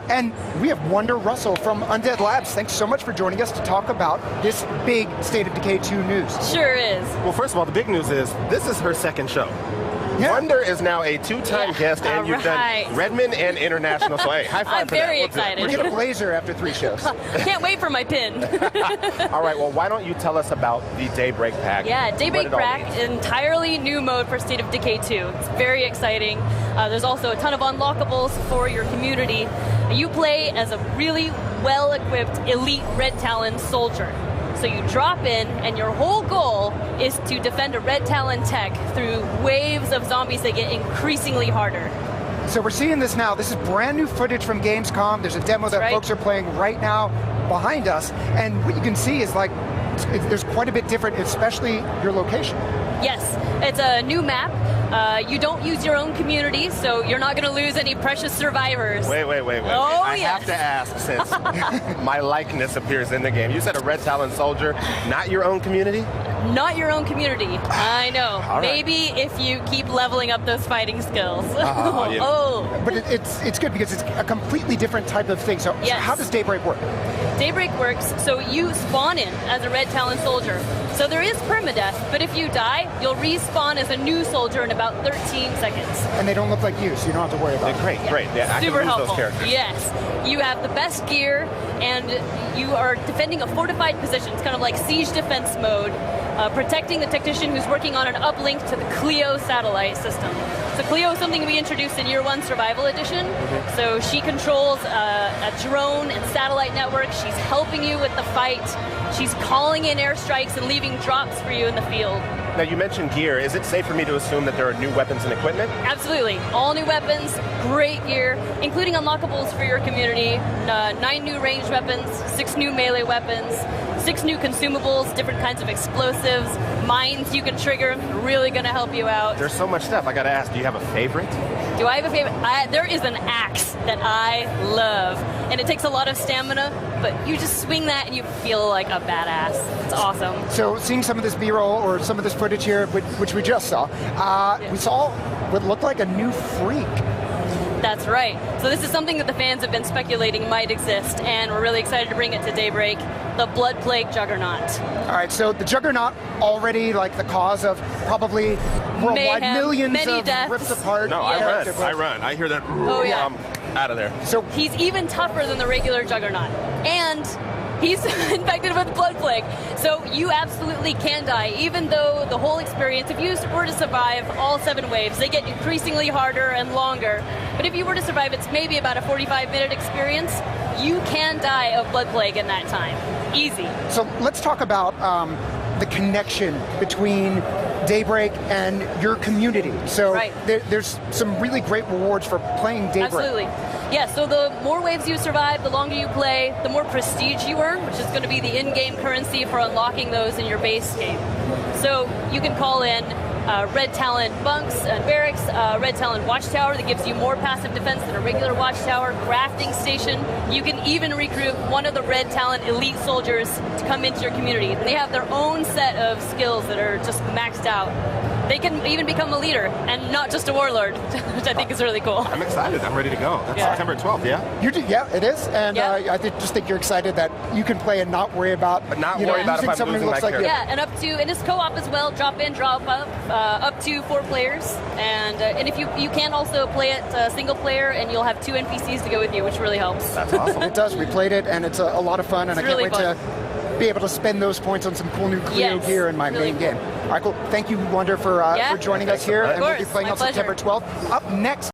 And we have Wonder Russell from Undead Labs. Thanks so much for joining us to talk about this big State of Decay 2 news. Sure is. Well, first of all, the big news is this is her second show. Yeah. Wonder is now a two-time guest, and you've done Redmond and International. So, hey, high five I'm for that. very excited. We get a blazer after 3 shows. Can't wait for my pin. All right, well, why don't you tell us about the Daybreak pack? Yeah, Daybreak pack, entirely new mode for State of Decay 2. It's very exciting. There's also a ton of unlockables for your community. You play as a really well-equipped elite Red Talon soldier. So you drop in, and your whole goal is to defend a Red Talon tech through waves of zombies that get increasingly harder. So we're seeing this now. This is brand new footage from Gamescom. There's a demo that folks are playing right now behind us. And what you can see is like, there's quite a bit different, especially your location. Yes, it's a new map. You don't use your own community, so you're not going to lose any precious survivors. Wait. Oh, I have to ask, since my likeness appears in the game. You said a Red Talon soldier, not your own community? Not your own community. I know. All right. Maybe if you keep leveling up those fighting skills. Yeah. Oh. But it's good because it's a completely different type of thing. So how does Daybreak work? Daybreak works, so you spawn in as a Red Talon soldier. So there is permadeath, but if you die, you'll respawn as a new soldier in about 13 seconds. And they don't look like you, so you don't have to worry about it. Great. Yeah, super I can use helpful. those characters. Yes. You have the best gear, and you are defending a fortified position. It's kind of like siege defense mode, protecting the technician who's working on an uplink to the Clio satellite system. So Clio is something we introduced in Year 1 Survival Edition. So she controls a drone and satellite network. She's helping you with the fight. She's calling in airstrikes and leaving drops for you in the field. Now, you mentioned gear. Is it safe for me to assume that there are new weapons and equipment? Absolutely. All new weapons, great gear, including unlockables for your community, 9 new ranged weapons, 6 new melee weapons, 6 new consumables, different kinds of explosives, mines you can trigger, really going to help you out. There's so much stuff. I got to ask, do you have a favorite? Do I have a favorite? There is an axe that I love, and it takes a lot of stamina, but you just swing that and you feel like a badass. It's awesome. So seeing some of this B-roll or some of this footage here, which we just saw, we saw what looked like a new freak. That's right. So this is something that the fans have been speculating might exist, and we're really excited to bring it to Daybreak, the Blood Plague Juggernaut. All right, so the Juggernaut already like the cause of probably worldwide millions of deaths. ripped apart. No, I run. I hear that. Oh, yeah. I'm out of there. So he's even tougher than the regular Juggernaut. And he's infected with blood plague. So you absolutely can die, even though the whole experience, if you were to survive all 7 waves, they get increasingly harder and longer. But if you were to survive, it's maybe about a 45-minute experience. You can die of blood plague in that time. Easy. So let's talk about the connection between Daybreak and your community. So there's some really great rewards for playing Daybreak. Absolutely. Yeah, so the more waves you survive, the longer you play, the more prestige you earn, which is going to be the in-game currency for unlocking those in your base game. So you can call in Red Talon bunks and barracks, Red Talon watchtower that gives you more passive defense than a regular watchtower, crafting station. You can even recruit one of the Red Talon elite soldiers to come into your community. They have their own set of skills that are just maxed out. They can even become a leader and not just a warlord, which I think is really cool. I'm excited. I'm ready to go. That's September 12th, yeah? Yeah, it is. And I just think you're excited that you can play and not worry about, but not worry about if I'm losing my character. Yeah, and and it's co-op as well. Drop in, drop up to 4 players. And if you can also play it single player, and you'll have 2 NPCs to go with you, which really helps. That's awesome. It does. We played it, and it's a lot of fun, and it's I can't wait to be able to spend those points on some cool new Clio gear in my main game. All right, cool. Thank you, Wonder, for joining us here, and we'll be playing on September 12th. Up next.